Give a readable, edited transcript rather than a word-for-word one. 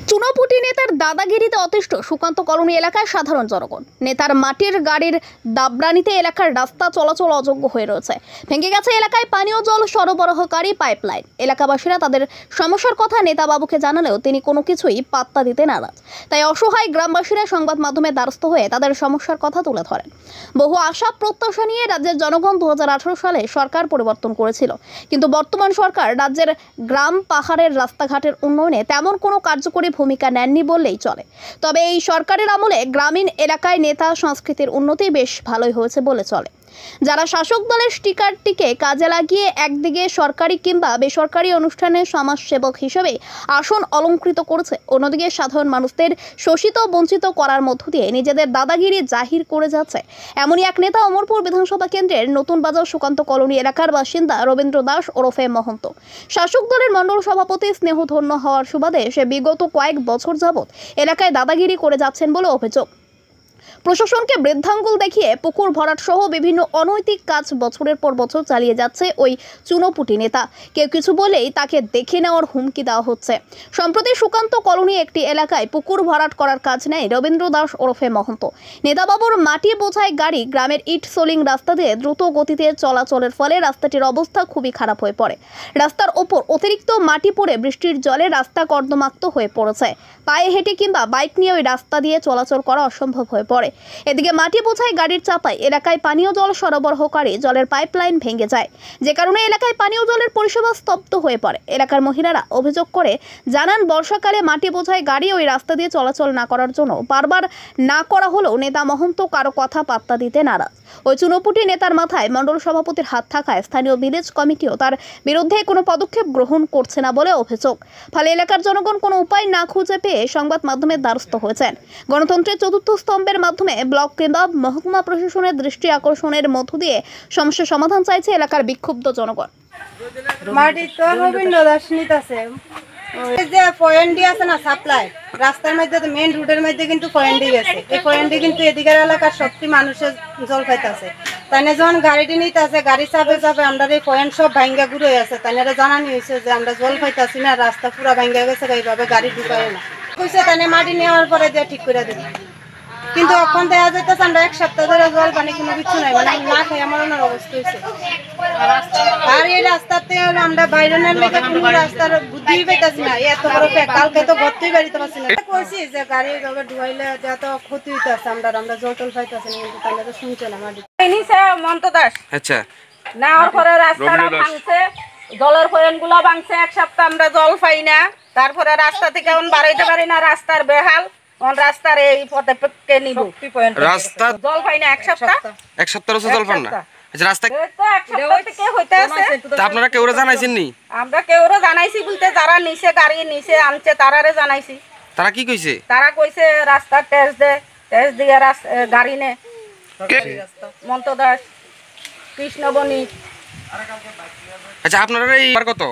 চুনোপুটি নেতার দাদাগিরিতে অতিষ্ঠ সুকান্ত কলোনি এলাকায় সাধারণ জনগণ। নেতার মাটির গাড়ির দাবরানিতে এলাকার রাস্তা চলাচল অযোগ্য হয়ে রয়েছে। ভেঙে গেছে এলাকায় পানীয় জল সরবরাহকারী পাইপলাইন। এলাকাবাসীরা তাদের সমস্যার কথা নেতাবাবুকে জানালেও তিনি কোনো কিছুই পাত্তা দিতে নারাজ। তাই অসহায় গ্রামবাসীরা সংবাদ মাধ্যমে দ্বারস্থ হয়ে তাদের সমস্যার কথা তুলে ধরেন। বহু আশা প্রত্যাশা নিয়ে রাজ্যের জনগণ 2018 সালে সরকার পরিবর্তন করেছিল, কিন্তু বর্তমান সরকার রাজ্যের গ্রাম পাহাড়ের রাস্তাঘাটের উন্নয়নে তেমন কোনো কার্যকরী ভূমিকা নেননি বললেই চলে। তবে এই সরকারের আমলে গ্রামীণ এলাকায় নেতা সংস্কৃতির উন্নতি বেশ ভালোই হয়েছে বলে চলে। যারা শাসক দলের স্টিকারটিকে কাজে লাগিয়ে একদিকে সরকারি কিংবা বেসরকারি অনুষ্ঠানে সমাজসেবক হিসেবে আসন অলংকৃত করেছে, অন্যদিকে সাধারণ মানুষদের শোষিত বঞ্চিত করার মধ্য দিয়ে নিজেদের দাদাগিরি জাহির করে যাচ্ছে, এমনই এক নেতা অমরপুর বিধানসভা কেন্দ্রের নতুন বাজার সুকান্ত কলোনি এলাকার বাসিন্দা রবীন্দ্র দাস ওরফে মহন্ত। শাসক দলের মণ্ডল সভাপতি স্নেহধন্য হওয়ার সুবাদে সে বিগত কয়েক বছর যাবৎ এলাকায় দাদাগিরি করে যাচ্ছেন বলে অভিযোগ। প্রশাসনকে বৃদ্ধাঙ্গুল দেখিয়ে পুকুর ভরাট সহ বিভিন্ন অনৈতিক কাজ বছরের পর বছর চালিয়ে যাচ্ছে ওই চুনোপুটি নেতা। কেউ কিছু বলেই তাকে দেখে নেওয়ার হুমকি দেওয়া হচ্ছে। সম্প্রতি সুকান্ত কলোনি একটি এলাকায় পুকুর ভরাট করার কাজ নেয় রবীন্দ্র দাস ওরফে মহন্ত। নেতাবাবুর মাটি বোঝাই গাড়ি গ্রামের ইট সোলিং রাস্তা দিয়ে দ্রুত গতিতে চলাচলের ফলে রাস্তাটির অবস্থা খুবই খারাপ হয়ে পড়ে। রাস্তার ওপর অতিরিক্ত মাটি পড়ে বৃষ্টির জলে রাস্তা কর্দমাক্ত হয়ে পড়েছে। পায়ে হেঁটে কিংবা বাইক নিয়ে ওই রাস্তা দিয়ে চলাচল করা অসম্ভব হয়ে পড়ে। এদিকে মাটি বোঝাই গাড়ির চাপায় এলাকায় পানীয় জল সরবরাহকারী জলের পাইপলাইন ভেঙে যায়, যে কারণে এলাকায় পানীয় জলের পরিষেবা স্তব্ধ হয়ে পড়ে। এলাকার মহিলারা অভিযোগ করে জানান, বর্ষাকালে মাটি বোঝাই গাড়ি ওই রাস্তা দিয়ে চলাচল না করার জন্য বারবার না করা হলেও নেতা মহন্ত কারো কথা পাত্তা দিতে নারাজ। ওই চুনোপুটি নেতার মাথায় মণ্ডল সভাপতির হাত থাকায় স্থানীয় ভিলেজ কমিটিও তার বিরুদ্ধে কোনো পদক্ষেপ গ্রহণ করছে না বলে অভিযোগ। ফলে এলাকার জনগণ কোনো উপায় না খুঁজে পেয়ে সংবাদ মাধ্যমের দ্বারস্থ হয়েছেন। গণতন্ত্রের চতুর্থ স্তম্ভের মাধ্যমে ব্লক কিংবা মহকুমা প্রশাসনের দৃষ্টি আকর্ষণের মধ্য দিয়ে সমস্যার সমাধান চাইছে এলাকার বিক্ষুব্ধ জনগণ। মাটি তো রবীন্দ্র দাস নিতেছে, ওই যে পয়েন্টটি আছে না সাপ্লাই রাস্তার মধ্যে, মেইন রোডের মধ্যে কিন্তু পয়েন্টটি গেছে। এই পয়েন্টটি কিন্তু এদিকের এলাকার সত্যি মানুষের জল পাইতেছে। তাই যখন গাড়িটি নিতে আছে, গাড়ি চাপে চাপে আমরা এই পয়েন্ট সব ভাঙ্গা ঘুরে আছে। তাই জানানি হয়েছে যে আমরা জল পাইতেছি না, রাস্তা পুরো ভাঙ্গা গেছে, এইভাবে গাড়ি ঢুকায় না কইছে। তাই মাটি নেওয়ার পরে দিয়ে ঠিক করে দিল, কিন্তু এখন দেখা যাইতেছে আমরা এক সপ্তাহ ধরে জল পানি কোনো কিছু নাই, মানে না খাই আমার অবস্থা হয়েছে। আর এই রাস্তাতে আমরা বাইরের লেগে কোনো রাস্তার বুদ্ধি পাইতেছি না। এত বড় কালকে তো ঘরতেই বাড়িতে পারছি না। কইছি যে গাড়ি ঢুকাইলে যত ক্ষতি হইতেছে, আমরা জল টল পাইতেছি না, কিন্তু তাহলে তো শুনছে না। মাটি মন্ত দাস আচ্ছা নেওয়ার পরে রাস্তাটা ভাঙছে, জলের পয়েন্ট গুলো ভাঙছে। এক সপ্তাহ আমরা জল পাই না, তারপরে রাস্তা থেকে এখন বাড়াইতে পারি না, রাস্তার বেহাল। রাস্তার এই পথে নিব রাস্তা জল পাই না, এক সপ্তাহ জল পান না। রাস্তা আপনারা কেউ জানাইছেন নি? আমরা কেউ জানাইছি বলতে যারা নিচে গাড়ি নিচে আনছে তারারে জানাইছি। তারা কি কইছে? তারা কইছে রাস্তার টেস্ট দিয়ে গাড়ি নে। মন্ত দাস, কৃষ্ণবণী। আচ্ছা আপনারা এই কত